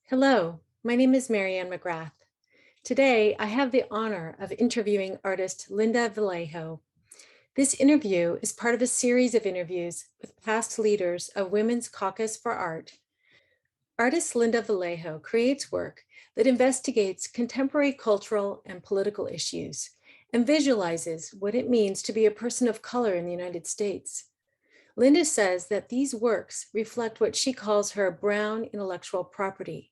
Hello, my name is Marianne McGrath. Today, I have the honor of interviewing artist Linda Vallejo. This interview is part of a series of interviews with past leaders of Women's Caucus for Art. Artist Linda Vallejo creates work that investigates contemporary cultural and political issues and visualizes what it means to be a person of color in the United States. Linda says that these works reflect what she calls her brown intellectual property,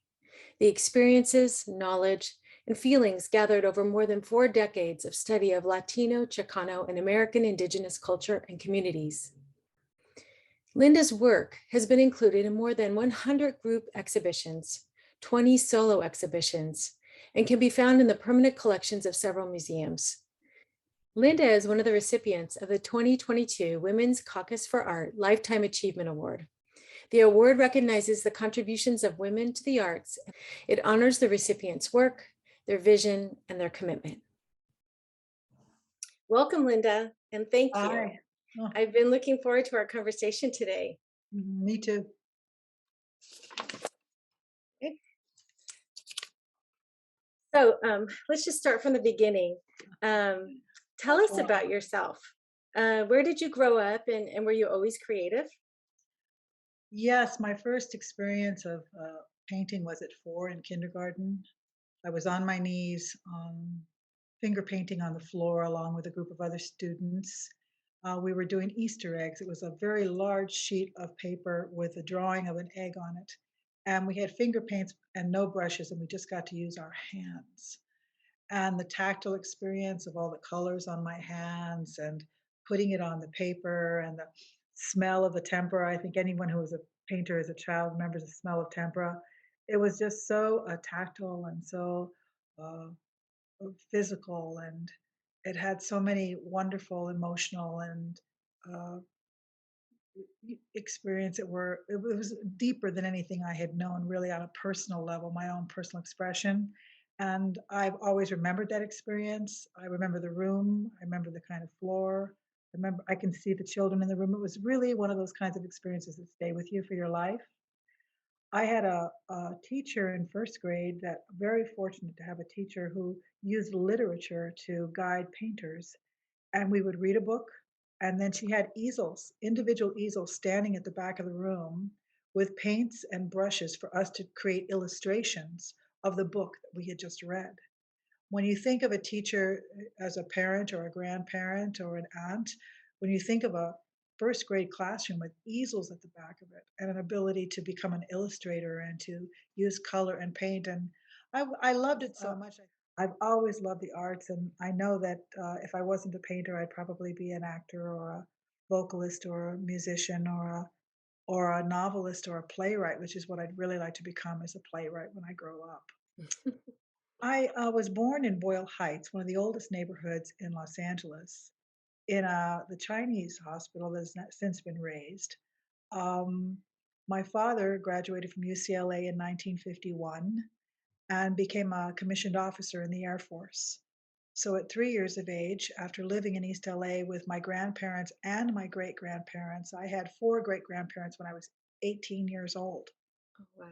the experiences, knowledge, and feelings gathered over more than 4 decades of study of Latino, Chicano, and American Indigenous culture and communities. Linda's work has been included in more than 100 group exhibitions, 20 solo exhibitions, and can be found in the permanent collections of several museums. Linda is one of the recipients of the 2022 Women's Caucus for Art Lifetime Achievement Award. The award recognizes the contributions of women to the arts. It honors the recipient's work, their vision, and their commitment. Welcome, Linda, and thank you. Hi. Oh, I've been looking forward to our conversation today. me too. So let's just start from the beginning. Tell us Sure. about yourself. Where did you grow up, and were you always creative? Yes, my first experience of painting was at 4 in kindergarten. I was on my knees, finger painting on the floor along with a group of other students. We were doing Easter eggs. It was a very large sheet of paper with a drawing of an egg on it. And we had finger paints and no brushes, and we just got to use our hands. And the tactile experience of all the colors on my hands and putting it on the paper and the smell of the tempera. I think anyone who was a painter as a child remembers the smell of tempera. It was just so tactile and so uh, physical, and it had so many wonderful emotional and uh, experience it was deeper than anything I had known really on a personal level, my own personal expression. And I've always remembered that experience. I remember the room, I remember the kind of floor. I remember I can see the children in the room. It was really one of those kinds of experiences that stay with you for your life. I had a teacher in first grade that very fortunate to have a teacher who used literature to guide painters, and we would read a book, and then she had easels, individual easels standing at the back of the room with paints and brushes for us to create illustrations of the book that we had just read. When you think of a teacher as a parent or a grandparent or an aunt, when you think of a first grade classroom with easels at the back of it and an ability to become an illustrator and to use color and paint, and I loved it so much. I've always loved the arts, and I know that if I wasn't a painter, I'd probably be an actor or a vocalist or a musician or a novelist or a playwright, which is what I'd really like to become as a playwright when I grow up. I was born in Boyle Heights, one of the oldest neighborhoods in Los Angeles, in the Chinese hospital that has since been raised. Um, my father graduated from UCLA in 1951 and became a commissioned officer in the Air Force. So at 3 years of age, after living in East LA with my grandparents and my great grandparents, I had four great grandparents when I was 18 years old. Oh, wow.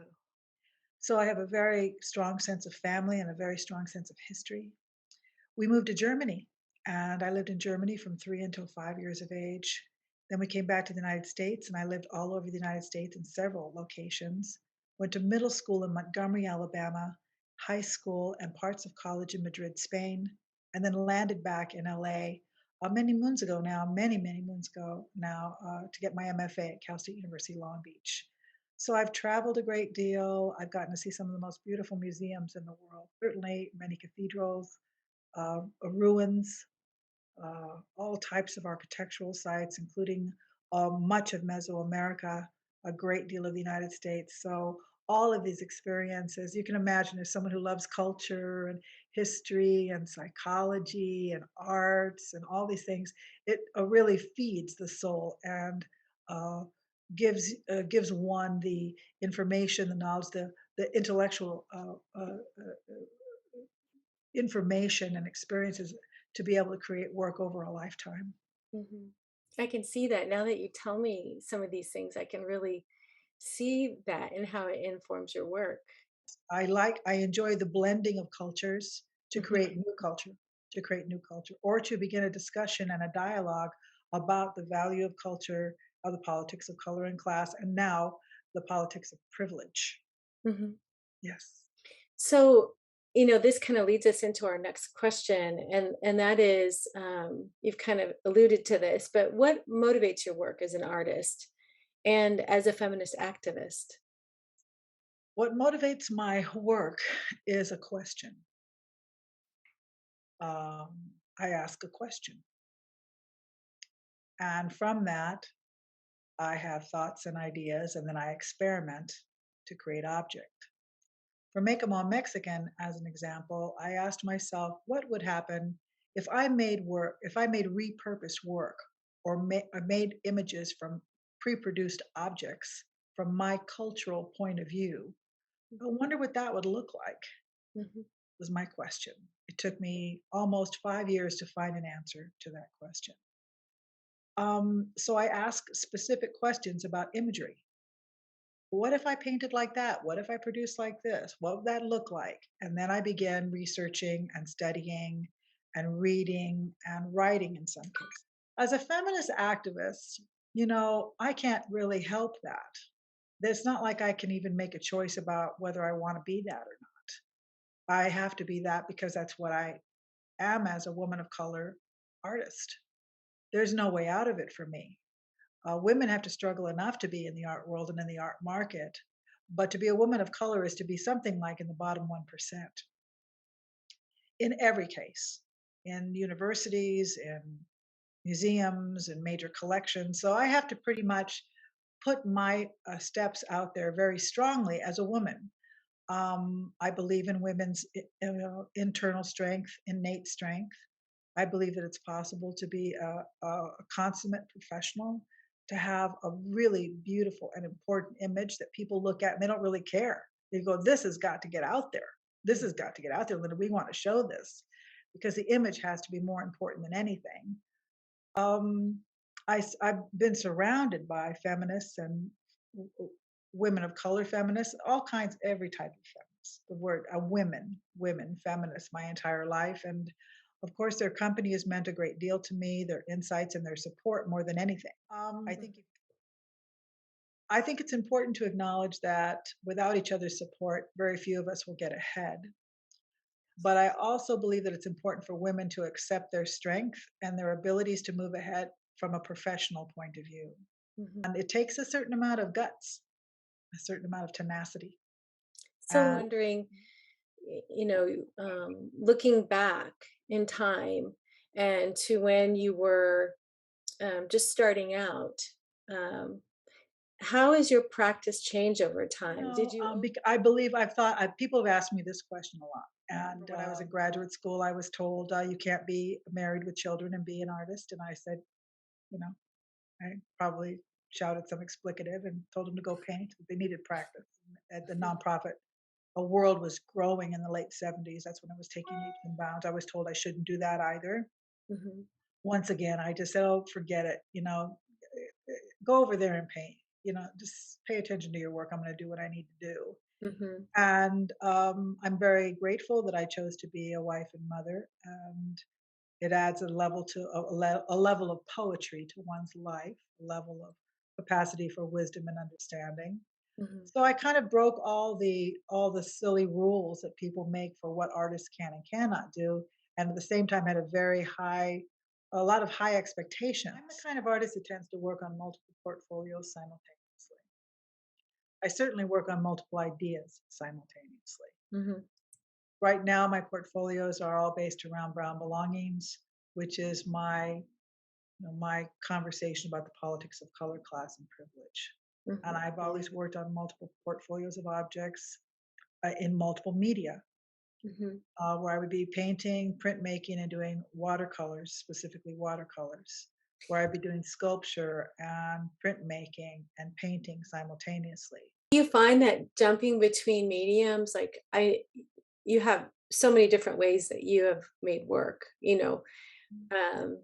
So I have a very strong sense of family and a very strong sense of history. We moved to Germany, and I lived in Germany from 3 until 5 years of age. Then we came back to the United States, and I lived all over the United States in several locations. Went to middle school in Montgomery, Alabama, high school and parts of college in Madrid, Spain, and then landed back in LA many moons ago now, many moons ago now, to get my MFA at Cal State University, Long Beach. So I've traveled a great deal. I've gotten to see some of the most beautiful museums in the world, certainly many cathedrals, ruins, all types of architectural sites, including much of Mesoamerica, a great deal of the United States. So all of these experiences, you can imagine as someone who loves culture and history and psychology and arts and all these things, it really feeds the soul and uh, gives one the information, the knowledge, the intellectual information and experiences to be able to create work over a lifetime. Mhm. I can see that now that you tell me some of these things, I can really see that and how it informs your work. I enjoy the blending of cultures to Mhm, create new culture, or to begin a discussion and a dialogue about the value of culture, of the politics of color and class, and now the politics of privilege. mhm. Yes. So, this kind of leads us into our next question, and that is, you've kind of alluded to this, but what motivates your work as an artist and as a feminist activist? What motivates my work is a question. I ask a question. And from that, I have thoughts and ideas, and then I experiment to create object. For Make 'em All Mexican, as an example, I asked myself what would happen if I made repurposed work or made images from pre produced objects from my cultural point of view. I Mhm, wonder what that would look like, mhm, was my question. It took me almost 5 years to find an answer to that question. So I ask specific questions about imagery. What if I painted like that? What if I produced like this? What would that look like? And then I began researching and studying and reading and writing in some cases. As a feminist activist, I can't really help that. It's not like I can even make a choice about whether I want to be that or not. I have to be that because that's what I am as a woman of color artist. There's no way out of it for me. Women have to struggle enough to be in the art world and in the art market, but to be a woman of color is to be something like in the bottom 1% in every case, in universities, in museums, and major collections. So I have to pretty much put my steps out there very strongly as a woman. I believe in women's internal strength, innate strength. I believe that it's possible to be a consummate professional, to have a really beautiful and important image that people look at and they don't really care. They go, "This has got to get out there. This has got to get out there, Linda. We want to show this," because the image has to be more important than anything. Um, I've been surrounded by feminists and women of color feminists, all kinds, every type of feminist. The word women feminists, my entire life, and of course, their company has meant a great deal to me. Their insights and their support more than anything. I mhm. think I think it's important to acknowledge that without each other's support, very few of us will get ahead. But I also believe that it's important for women to accept their strength and their abilities to move ahead from a professional point of view. Mhm. And it takes a certain amount of guts, a certain amount of tenacity. So And wondering, looking back in time and to when you were just starting out, um, how has your practice changed over time? Did you? I believe people have asked me this question a lot. And when I was in graduate school, I was told you can't be married with children and be an artist. And I said, you know, I probably shouted some explicative and told them to go paint. They needed practice. At the nonprofit, a world was growing in the late 70s. That's when I was taking leaps and bounds. I was told I shouldn't do that either. Mhm, Once again, I just said, "Oh, forget it. Go over there and paint. Just pay attention to your work. I'm going to do what I need to do." mhm, And I'm very grateful that I chose to be a wife and mother. And it adds a level of poetry to one's life, a level of capacity for wisdom and understanding. mhm. So I kind of broke all the silly rules that people make for what artists can and cannot do, and at the same time had a lot of high expectations. I'm the kind of artist that tends to work on multiple portfolios simultaneously. I certainly work on multiple ideas simultaneously. Mhm, Right now, my portfolios are all based around brown belongings, which is my conversation about the politics of color, class, and privilege. And mhm, I've always worked on multiple portfolios of objects in multiple media, mhm. where I would be painting, printmaking, and doing watercolors, specifically watercolors, where I'd be doing sculpture and printmaking and painting simultaneously. Do you find that jumping between mediums, you have so many different ways that you have made work, um,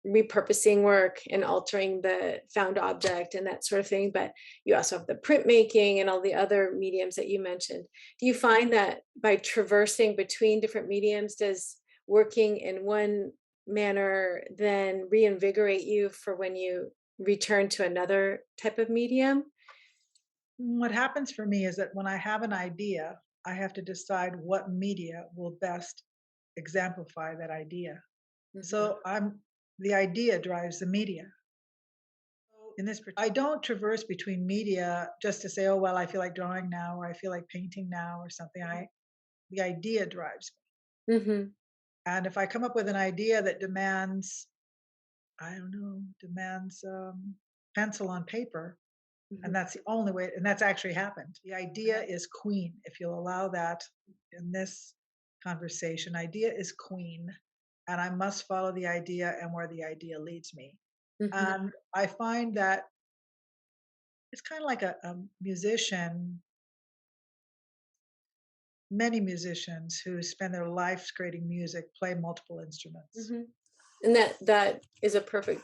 repurposing work and altering the found object and that sort of thing. But you also have the printmaking and all the other mediums that you mentioned. Do you find that by traversing between different mediums, does working in one manner then reinvigorate you for when you return to another type of medium? What happens for me is that when I have an idea, I have to decide what media will best exemplify that idea. Mhm, So the idea drives the media. So I don't traverse between media just to say, oh, well, I feel like drawing now, or I feel like painting now, or something. The idea drives me. mhm, And if I come up with an idea that demands, I don't know, demands pencil on paper, and mhm, that's the only way, and that's actually happened. The idea is queen, if you'll allow that in this conversation. Idea is queen, and I must follow the idea and where the idea leads me. mhm, And I find that it's kind of like a musician, many musicians who spend their lives creating music play multiple instruments. mhm. And that is a perfect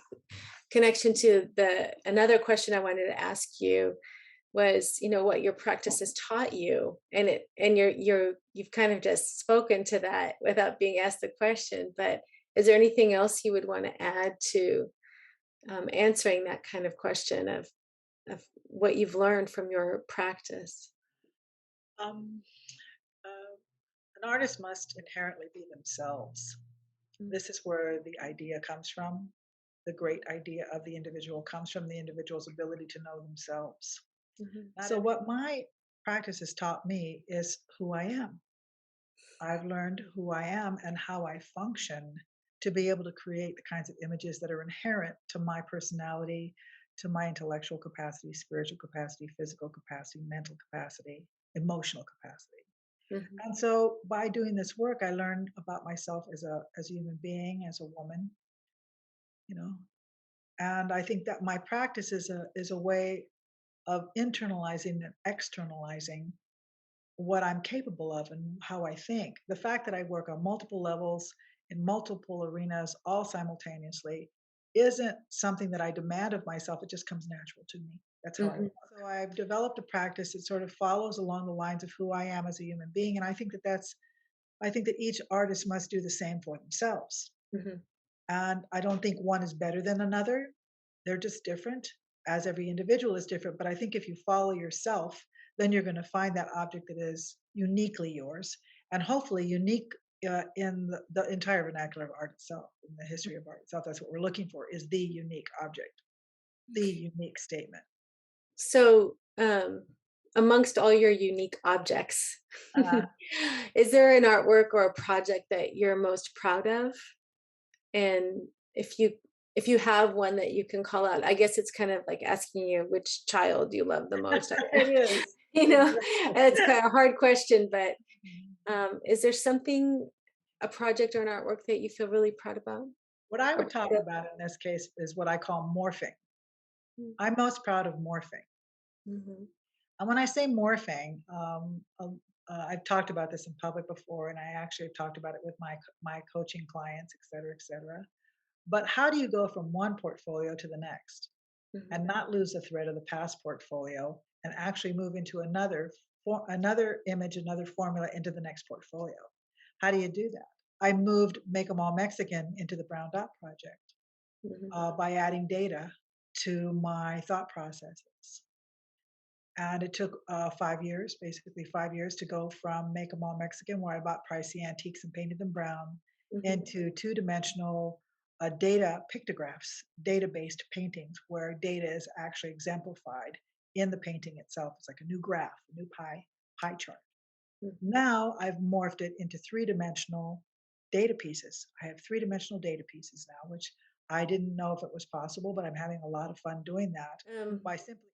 connection to the another question I wanted to ask you was, what your practice has taught you, and you've kind of just spoken to that without being asked the question. But is there anything else you would want to add to answering that kind of question of what you've learned from your practice? Um, uh, an artist must inherently be themselves. Mm, This is where the idea comes from. The great idea of the individual comes from the individual's ability to know themselves. mhm, So, what my practice has taught me is who I am. I've learned who I am and how I function to be able to create the kinds of images that are inherent to my personality, to my intellectual capacity, spiritual capacity, physical capacity, mental capacity, emotional capacity. mhm, And so by doing this work, I learned about myself as a human being, as a woman, you know. And I think that my practice is a way of internalizing and externalizing what I'm capable of and how I think. The fact that I work on multiple levels in multiple arenas all simultaneously isn't something that I demand of myself. It just comes natural to me. That's how I mhm, work. So I've developed a practice that sort of follows along the lines of who I am as a human being. And I think that each artist must do the same for themselves. mhm. And I don't think one is better than another. They're just different, as every individual is different. But I think if you follow yourself, then you're going to find that object that is uniquely yours and hopefully unique in the entire vernacular of art itself, in the history of art itself. That's what we're looking for is the unique object, the unique statement. So, amongst all your unique objects, Uh, is there an artwork or a project that you're most proud of? And if you have one that you can call out, I guess it's kind of like asking you which child you love the most. it is. You know, it's Exactly. kind of a hard question, but is there something, a project or an artwork that you feel really proud about What I or would talk proud of? about in this case is what I call morphing. Mm, I'm most proud of morphing. mhm, And when I say morphing, I've talked about this in public before, and I actually have talked about it with my coaching clients, et cetera, et cetera. But how do you go from one portfolio to the next mhm, and not lose the thread of the past portfolio and actually move into another image, another formula into the next portfolio? How do you do that? I moved Make 'em All Mexican into the Brown Dot Project mhm, by adding data to my thought processes. And it took 5 years, basically 5 years, to go from Make 'em All Mexican, where I bought pricey antiques and painted them brown, mhm, into two-dimensional data pictographs, data-based paintings, where data is actually exemplified in the painting itself. It's like a new graph, a new pie chart. mhm. Now I've morphed it into three-dimensional data pieces. I have three-dimensional data pieces now, which I didn't know if it was possible, but I'm having a lot of fun doing that Um, by simply.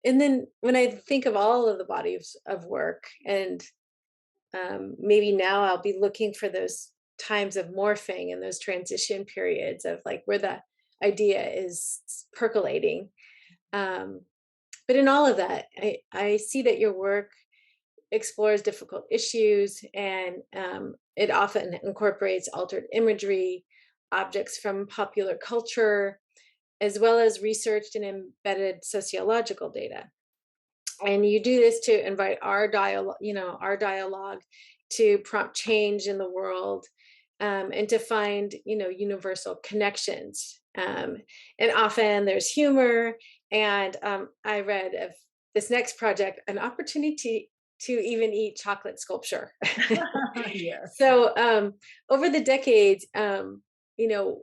and then when I think of all of the bodies of work, and maybe now I'll be looking for those times of morphing and those transition periods of like where the idea is percolating. Um, but in all of that, I see that your work explores difficult issues, and it often incorporates altered imagery, objects from popular culture, as well as researched and embedded sociological data. And you do this to invite our dialogue to prompt change in the world, and to find, universal connections. And often there's humor. And I read of this next project, an opportunity to even eat chocolate sculpture. Yes. So over the decades, you know,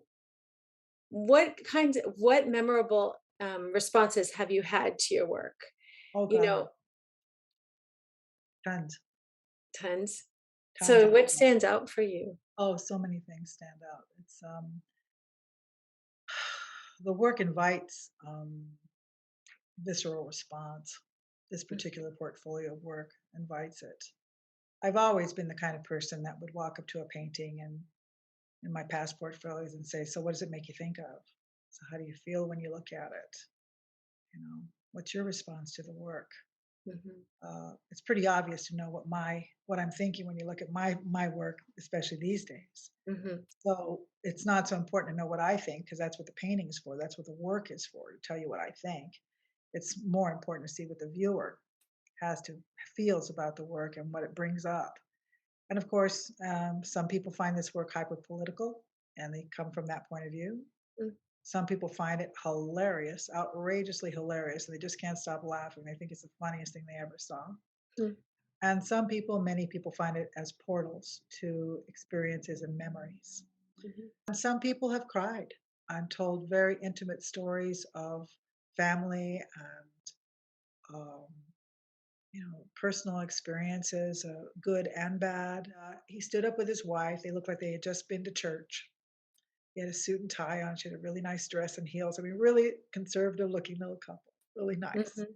what memorable responses have you had to your work? Oh You God, know, tons, tons. tons So of what them. stands out for you? Oh, so many things stand out. It's the work invites visceral response. This Mm, particular portfolio of work invites it. I've always been the kind of person that would walk up to a painting and in my past portfolios and say, "So, what does it make you think of? So, how do you feel when you look at it? You know, what's your response to the work?" mhm, It's pretty obvious to know what I'm thinking when you look at my work, especially these days. mhm, So it's not so important to know what I think because that's what the painting is for. That's what the work is for, to tell you what I think. It's more important to see what the viewer has to feels about the work and what it brings up. And of course, some people find this work hyper political, and they come from that point of view. mm, Some people find it hilarious, outrageously hilarious, and they just can't stop laughing. They think it's the funniest thing they ever saw. mm, And some people, many people, find it as portals to experiences and memories. mhm, And some people have cried and told very intimate stories of family and um, personal experiences, good and bad. He stood up with his wife. They looked like they had just been to church. He had a suit and tie on. She had a really nice dress and heels. I mean, really conservative looking little couple, really nice, mhm,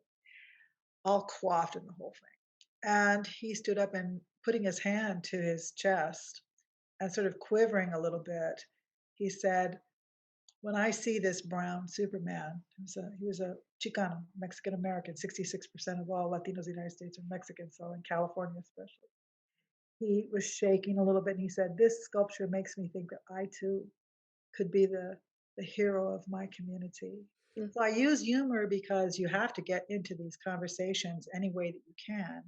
all coiffed in the whole thing. And he stood up and putting his hand to his chest and sort of quivering a little bit, he said, "When I see this brown Superman," he was a Chicano, Mexican American. 66% of all Latinos in the United States are Mexican, so in California especially. He was shaking a little bit and he said, "This sculpture makes me think that I too could be the hero of my community." mm. So I use humor because you have to get into these conversations any way that you can.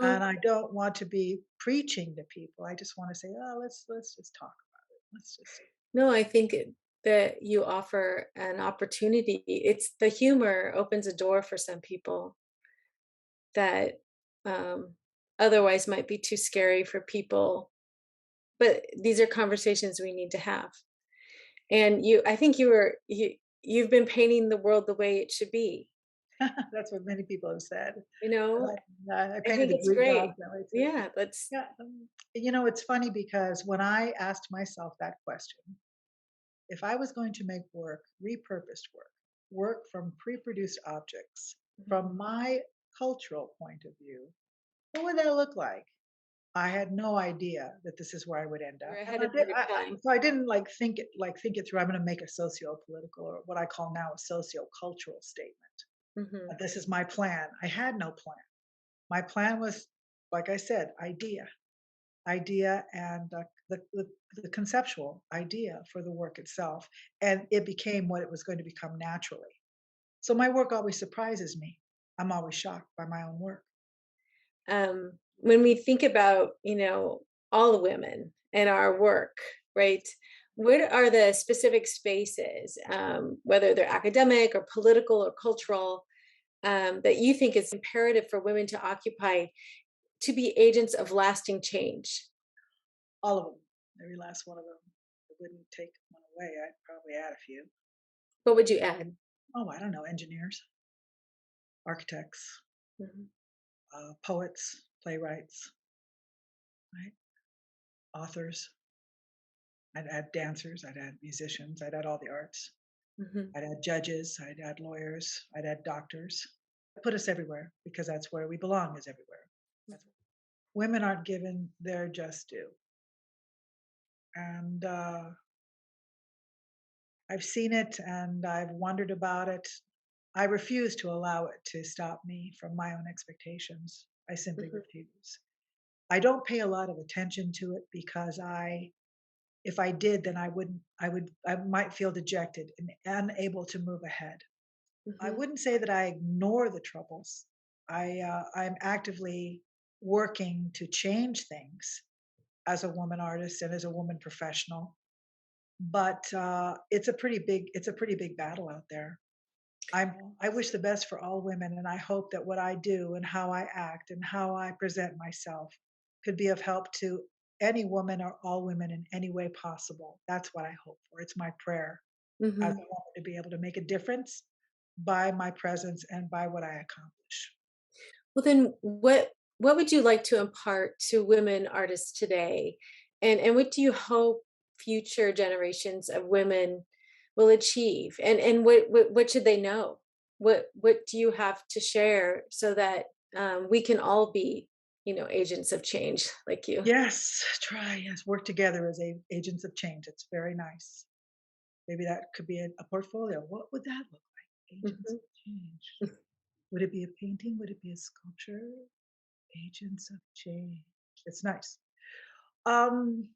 And Well, I don't want to be preaching to people. I just want to say, "Oh, let's just talk about it. Let's just." no, I think that you offer an opportunity. It's the humor opens a door for some people that um, otherwise might be too scary for people. But these are conversations we need to have. And I think you've been painting the world the way it should be. That's what many people have said. You know, I I painted think the it's Greek gods great. that way too. Yeah, let's. Yeah, it's funny because when I asked myself that question, if I was going to make work, repurposed work, work from pre-produced objects, Mhm. from my cultural point of view, what would that look like? I had no idea that this is where I would end You're up, and ahead of your time. so I didn't think it through. I'm going to make a socio-political or what I call now a socio-cultural statement. Mhm, This is my plan. I had no plan. My plan was, like I said, idea, and the conceptual idea for the work itself, and it became what it was going to become naturally. So my work always surprises me. I'm always shocked by my own work. when we think about, all the women and our work, right? What are the specific spaces, whether they're academic or political or cultural, that you think is imperative for women to occupy to be agents of lasting change? All of them, every last one of them. I wouldn't take one away. I'd probably add a few. What would you add? Oh, I don't know, engineers, architects, Mhm, poets, playwrights, right? Authors. I'd add dancers. I'd add musicians. I'd add all the arts. mhm, I'd add judges. I'd add lawyers. I'd add doctors. Put us everywhere because that's where we belong. Is everywhere. That's, mhm, women aren't given their just due, and I've seen it and I've wondered about it. I refuse to allow it to stop me from my own expectations. I simply mhm, refuse. I don't pay a lot of attention to it because If I did, then I might feel dejected and unable to move ahead. I Mhm. wouldn't say that I ignore the troubles. I'm actively working to change things as a woman artist and as a woman professional. But it's a pretty big battle out there. I wish the best for all women, and I hope that what I do and how I act and how I present myself could be of help to any woman or all women in any way possible. That's what I hope for. It's my prayer as a Mhm. woman to be able to make a difference by my presence and by what I accomplish. Well, then what would you like to impart to women artists today? And what do you hope future generations of women will achieve? And what should they know? What do you have to share so that we can all be, agents of change like you? Yes, try, yes, work together as agents of change. It's very nice. Maybe that could be a portfolio. What would that look like? Agents Mhm. of change. Would it be a painting? Would it be a sculpture? Agents of change. It's nice. Um,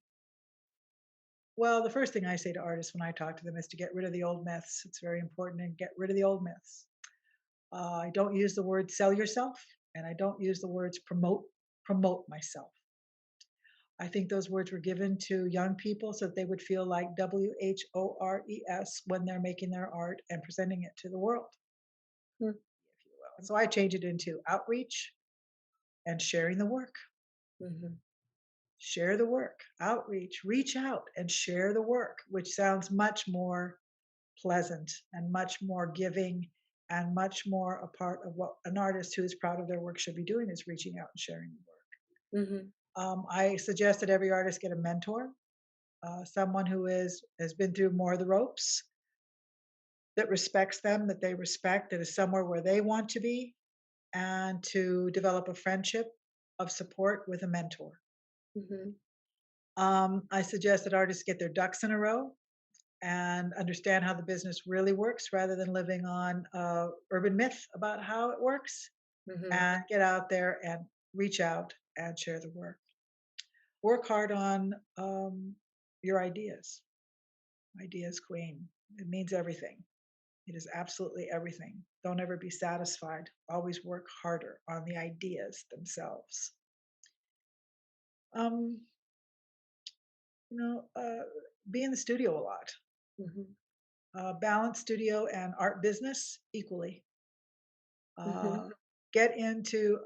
well, the first thing I say to artists when I talk to them is to get rid of the old myths. It's very important to get rid of the old myths. I don't use the word sell yourself, and I don't use the words promote myself. I think those words were given to young people so that they would feel like WHORES when they're making their art and presenting it to the world, Mhm. if you will. So I change it into outreach and sharing the work. Mhm. Share the work, outreach, reach out and share the work, which sounds much more pleasant and much more giving and much more a part of what an artist who is proud of their work should be doing is reaching out and sharing the work. Mhm. I suggest that every artist get a mentor, someone who has been through more of the ropes, that respects them, that they respect, that is somewhere where they want to be, and to develop a friendship of support with a mentor. Mhm. I suggest that artists get their ducks in a row and understand how the business really works rather than living on urban myth about how it works, Mhm. and get out there and reach out and share the work. Work hard on your ideas. Ideas queen. It means everything. It is absolutely everything. Don't ever be satisfied. Always work harder on the ideas themselves. Um, you know, uh, be in the studio a lot. Mhm. Balance studio and art business equally. Mhm. Uh, get into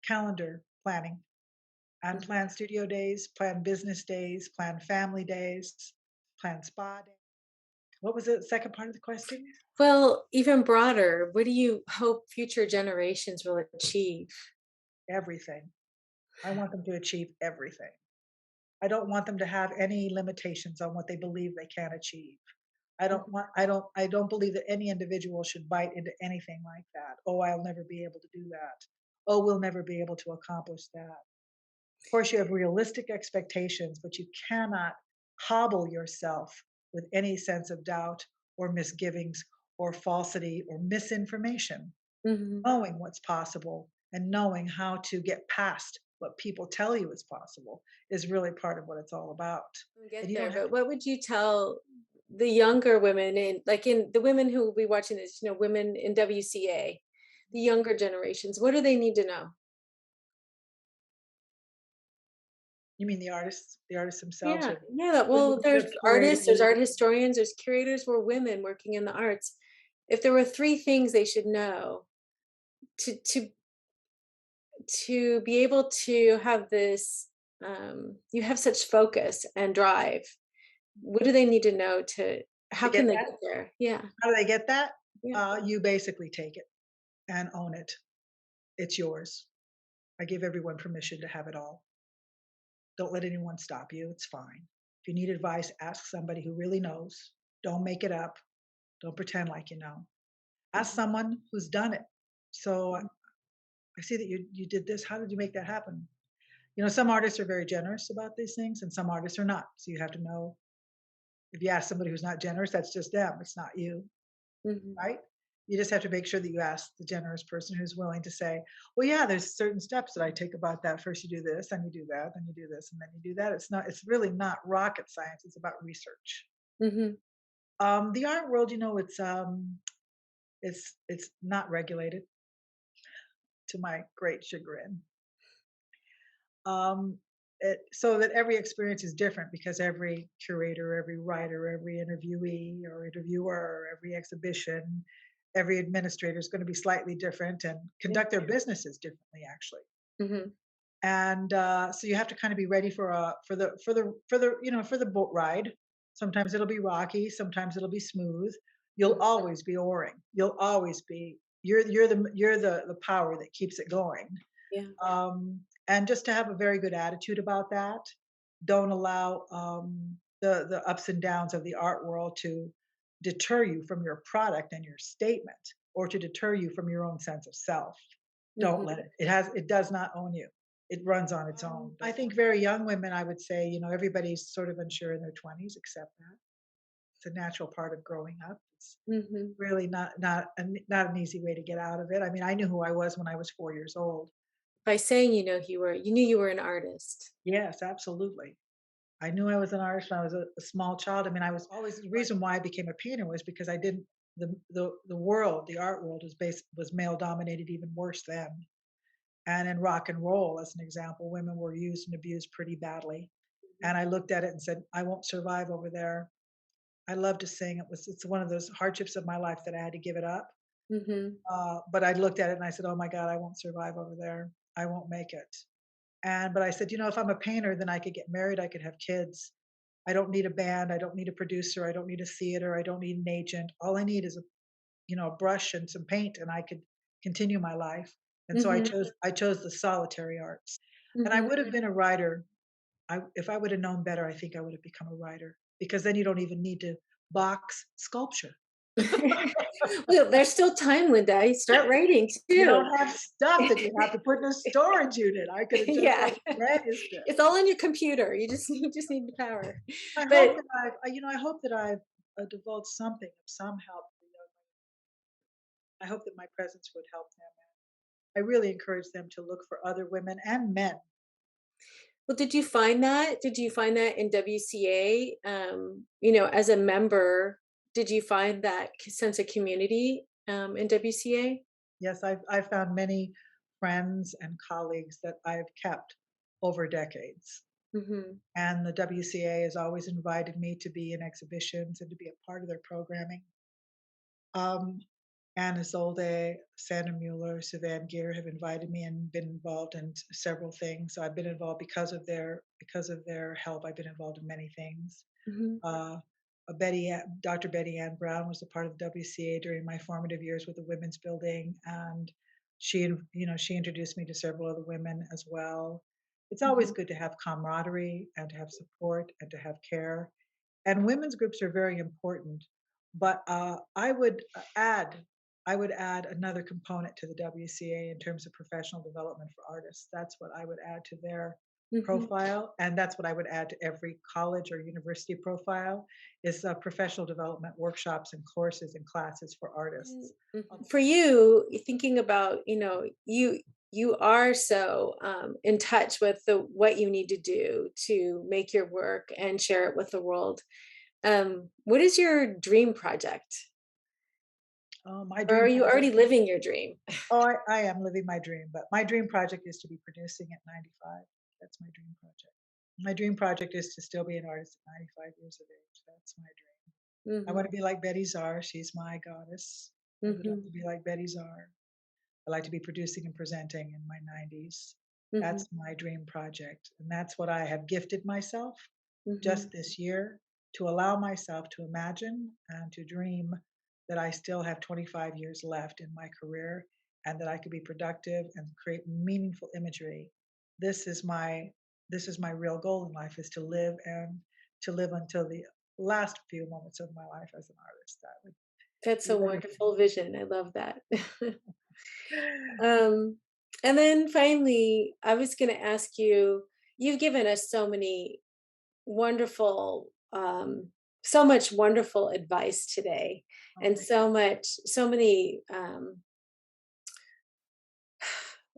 calendar planning and Mhm. plan studio days, plan business days, plan family days, plan spa days. What was the second part of the question? Well, even broader, what do you hope future generations will achieve? Everything. I want them to achieve everything. I don't want them to have any limitations on what they believe they can achieve. Mhm. I don't believe that any individual should bite into anything like that. Oh, I'll never be able to do that. Oh, we'll never be able to accomplish that. Of course, you have realistic expectations, but you cannot hobble yourself with any sense of doubt or misgivings or falsity or misinformation. Mhm. Knowing what's possible and knowing how to get past what people tell you is possible is really part of what it's all about. We'll And get you there, don't have but to what would you tell the younger women in the women who will be watching this, women in WCA, the younger generations, what do they need to know? you mean the artists themselves Yeah, or yeah. the Well, there's artists, there's curators? art historians, there's curators who are women working in the arts. If there were three things they should know to be able to have this, you have such focus and drive. What do they need to know to how To can get they that? get there? Yeah, How do they get that? yeah. You basically take it and own it. It's yours. I give everyone permission to have it all. Don't let anyone stop you. It's fine. If you need advice, ask somebody who really knows. Don't make it up. Don't pretend like you know. Ask Mhm, someone who's done it. So mhm, I see that you did this. How did you make that happen? Some artists are very generous about these things, and some artists are not. So you have to know, if you ask somebody who's not generous, that's just them. It's not you, mhm, right? You just have to make sure that you ask the generous person who's willing to say, "Well, yeah, there's certain steps that I take about that. First, you do this, then you do that, then you do this, and then you do that." It's really not rocket science. It's about research. Mhm. The art world, it's not regulated, to my great chagrin. Um, so that every experience is different because every curator, every writer, every interviewee or interviewer, every exhibition, every administrator is going to be slightly different and Yeah. conduct their businesses differently, actually. Mhm. And so you have to kind of be ready for the boat ride. Sometimes it'll be rocky, sometimes it'll be smooth. You'll Mhm. always be oaring. You'll always be you're the power that keeps it going. Yeah. And just to have a very good attitude about that. Don't allow the ups and downs of the art world to deter you from your product and your statement, or to deter you from your own sense of self. Don't Mhm. let it. It does not own you. It runs on its own. I think very young women, I would say, everybody's sort of unsure in their 20s. Accept that. It's a natural part of growing up. It's Mhm. really not an easy way to get out of it. I mean, I knew who I was when I was 4 years old. By saying you knew you were an artist. Yes, absolutely. I knew I was an artist when I was a small child. I mean, I was always the reason why I became a painter was because I didn't the world, the art world was male dominated even worse then. And in rock and roll, as an example, women were used and abused pretty badly. And I looked at it and said, I won't survive over there. I love to sing. It's one of those hardships of my life that I had to give it up. Mhm. But I looked at it and I said, oh my God, I won't survive over there. I won't make it. But I said, if I'm a painter, then I could get married, I could have kids. I don't need a band, I don't need a producer, I don't need a theater, I don't need an agent. All I need is a brush and some paint and I could continue my life. And so Mhm. I chose the solitary arts. And I Mhm. would have been a writer. If I would have known better, I think I would have become a writer because then you don't even need to box sculpture. Well, there's still time, Linda. Start writing You don't too. have stuff that you have to put in a storage unit. I could have just Yeah. had a manuscript. It's all on your computer. You just need the power. I hope But that I hope that I've divulged something of some help for young women. I hope that my presence would help them. I really encourage them to look for other women and men. well, did you find that? Did you find that in WCA? As a member, did you find that sense of community in WCA? Yes, I've found many friends and colleagues that I've kept over decades. Hmm. And the WCA has always invited me to be in exhibitions and to be a part of their programming. Um, Anna Zolde, Sandra Mueller, Savan Gear have invited me and been involved in several things. So I've been involved because of their help. I've been involved in many things. Hmm. Uh, Dr. Betty Ann Brown was a part of the WCA during my formative years with the Women's Building, and she introduced me to several other women as well. It's always Hmm. good to have camaraderie and to have support and to have care. And women's groups are very important, but I would add another component to the WCA in terms of professional development for artists. That's what I would add to their Hmm. profile, and that's what I would add to every college or university profile is professional development workshops and courses and classes for artists. For you, thinking about, you are so in touch with the what you need to do to make your work and share it with the world. What is your dream project? My Or are dream you project. already living your dream? Oh, I am living my dream, but my dream project is to be producing at 95. That's my dream project. My dream project is to still be an artist at 95 years of age. That's my dream. I want Mhm, to be like Betty Czar. She's my goddess. I would love to mhm, be like Betty Czar. I like to be producing and presenting in my 90s. mhm, That's my dream project. And that's what I have gifted myself just mhm. this year to allow myself to imagine and to dream that I still have 25 years left in my career and that I could be productive and create meaningful imagery. This is my this is my real goal in life is to live until the last few moments of my life as an artist. That would That's be a wonderful. wonderful vision. I love that. Um, and then finally, I was going to ask you, you've given us so many wonderful So much wonderful advice today, Oh, and thank so many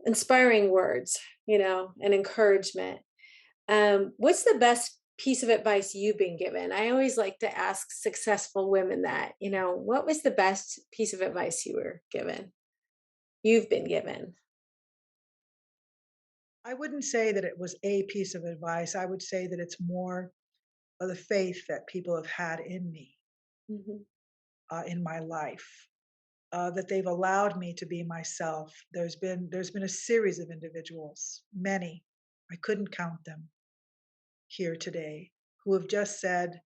inspiring words, and encouragement. What's the best piece of advice you've been given? I always like to ask successful women that, what was the best piece of advice you've been given? I wouldn't say that it was a piece of advice. I would say that it's more of the faith that people have had in me, Mhm, in my life, that they've allowed me to be myself. There's been a series of individuals, many, I couldn't count them here today, who have just said,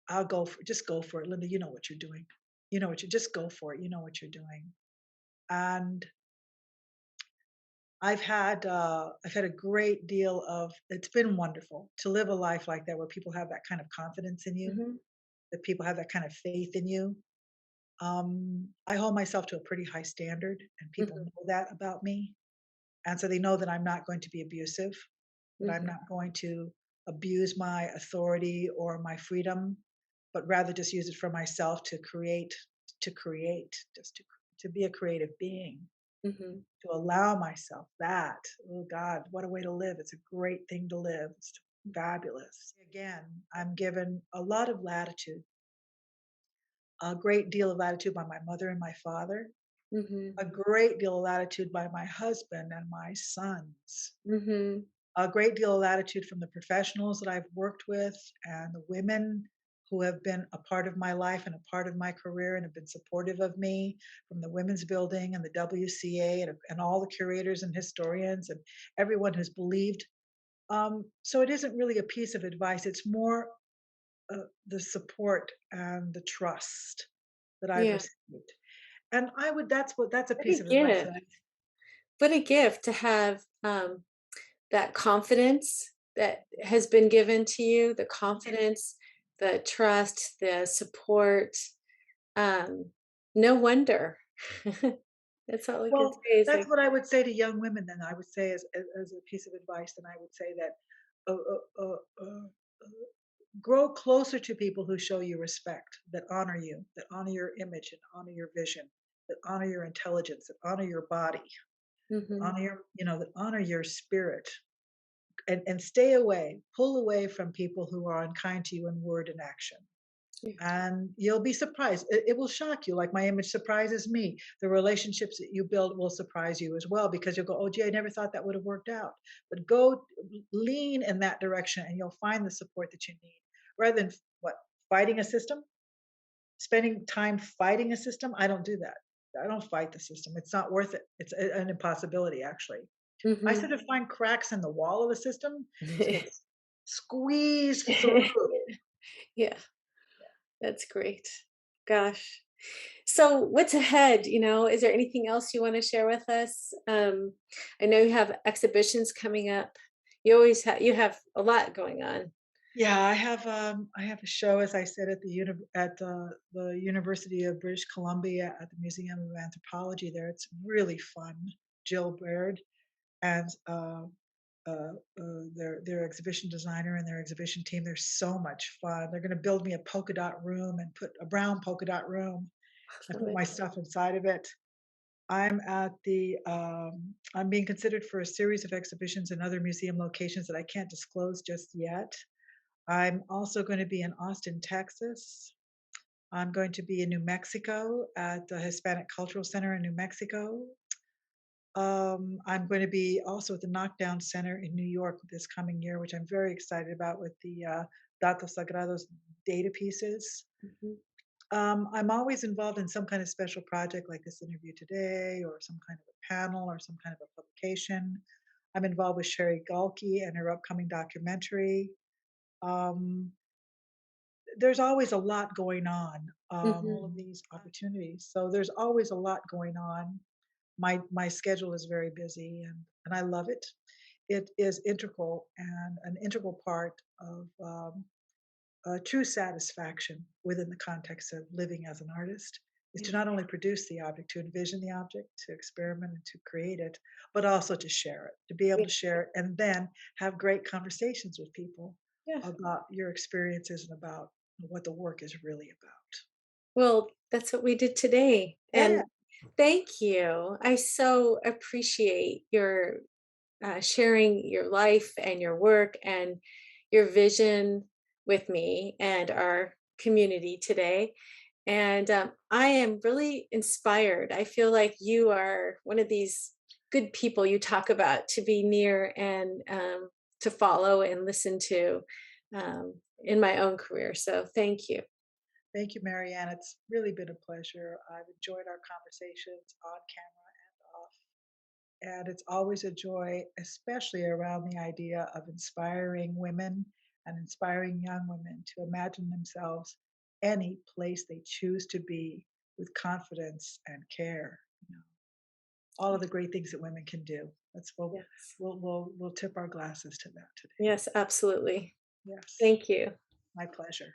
"I'll just go for it, Linda. You know what you're doing. You know what you just go for it. You know what you're doing." And I've had a great deal of. It's been wonderful to live a life like that, where people have that kind of confidence in you, mhm, that people have that kind of faith in you. I hold myself to a pretty high standard, and people mhm, know that about me. And so they know that I'm not going to be abusive, that I'm mhm, not going to abuse my authority or my freedom, but rather just use it for myself to create, to be a creative being, mhm. to allow myself that. Oh God, what a way to live. It's a great thing to live. It's fabulous. Again, I'm given a lot of latitude, a great deal of latitude by my mother and my father, Mhm, a great deal of latitude by my husband and my sons, mhm, a great deal of latitude from the professionals that I've worked with and the women who have been a part of my life and a part of my career and have been supportive of me, from the Women's Building and the WCA and all the curators and historians and everyone who's believed. So it isn't really a piece of advice. It's more the support and the trust that I've yeah. received. And that's a What piece a of advice that gift. What a gift to have, that confidence that has been given to you, the confidence, the trust, the support. Um, no wonder. That's all I can Well, say is that's like, what I would say to young women then. I would say as a piece of advice, then I would say that, uh, uh, uh, uh, uh, grow closer to people who show you respect, that honor your image and honor your vision, that honor your intelligence, that honor your body, that mhm, honor that honor your spirit, and stay away, pull away from people who are unkind to you in word and action. yeah, And you'll be surprised. It will shock you, like my image surprises me. The relationships that you build will surprise you as well, because you'll go, "Oh, gee, I never thought that would have worked out." But go lean in that direction, and you'll find the support that you need, rather than what fighting a system, spending time fighting a system. I don't do that. I don't fight the system. It's not worth it. It's an impossibility, actually. I mhm. sort of find cracks in the wall of a system, sort of squeeze through. Yeah, that's great. Gosh. So what's ahead? Is there anything else you want to share with us? I know you have exhibitions coming up. You have a lot going on. Yeah, I have a show, as I said, at the University of British Columbia at the Museum of Anthropology there. It's really fun. Jill Baird and their exhibition designer and their exhibition team. They're so much fun. They're going to build me a polka dot room and put a brown polka dot room and Love put it. my stuff inside of it. I'm being considered for a series of exhibitions in other museum locations that I can't disclose just yet. I'm also going to be in Austin, Texas. I'm going to be in New Mexico at the Hispanic Cultural Center in New Mexico. I'm going to be also at the Knockdown Center in New York this coming year, which I'm very excited about with the Datos Sagrados data pieces. Mhm, I'm always involved in some kind of special project like this interview today, or some kind of a panel, or some kind of a publication. I'm involved with Sherry Galkey and her upcoming documentary. Um, there's always a lot going on, all of mhm. these opportunities. So there's always a lot going on. My schedule is very busy, and I love it. It is integral and an integral part of true satisfaction within the context of living as an artist is to Yeah, not only produce the object, to envision the object, to experiment and to create it, but also to share it, to be able yeah, to share it, and then have great conversations with people yeah. about your experiences and about what the work is really about. Well, that's what we did today. Yeah, And thank you. I so appreciate your sharing your life and your work and your vision with me and our community today. And I am really inspired. I feel like you are one of these good people you talk about to be near and to follow and listen to in my own career. So thank you. thank you, Marianne. It's really been a pleasure. I've enjoyed our conversations on camera and off. And it's always a joy, especially around the idea of inspiring women and inspiring young women to imagine themselves any place they choose to be with confidence and care. All of the great things that women can do. That's what Yes. we'll tip our glasses to that today. Yes, absolutely. Yes, Thank you. my pleasure.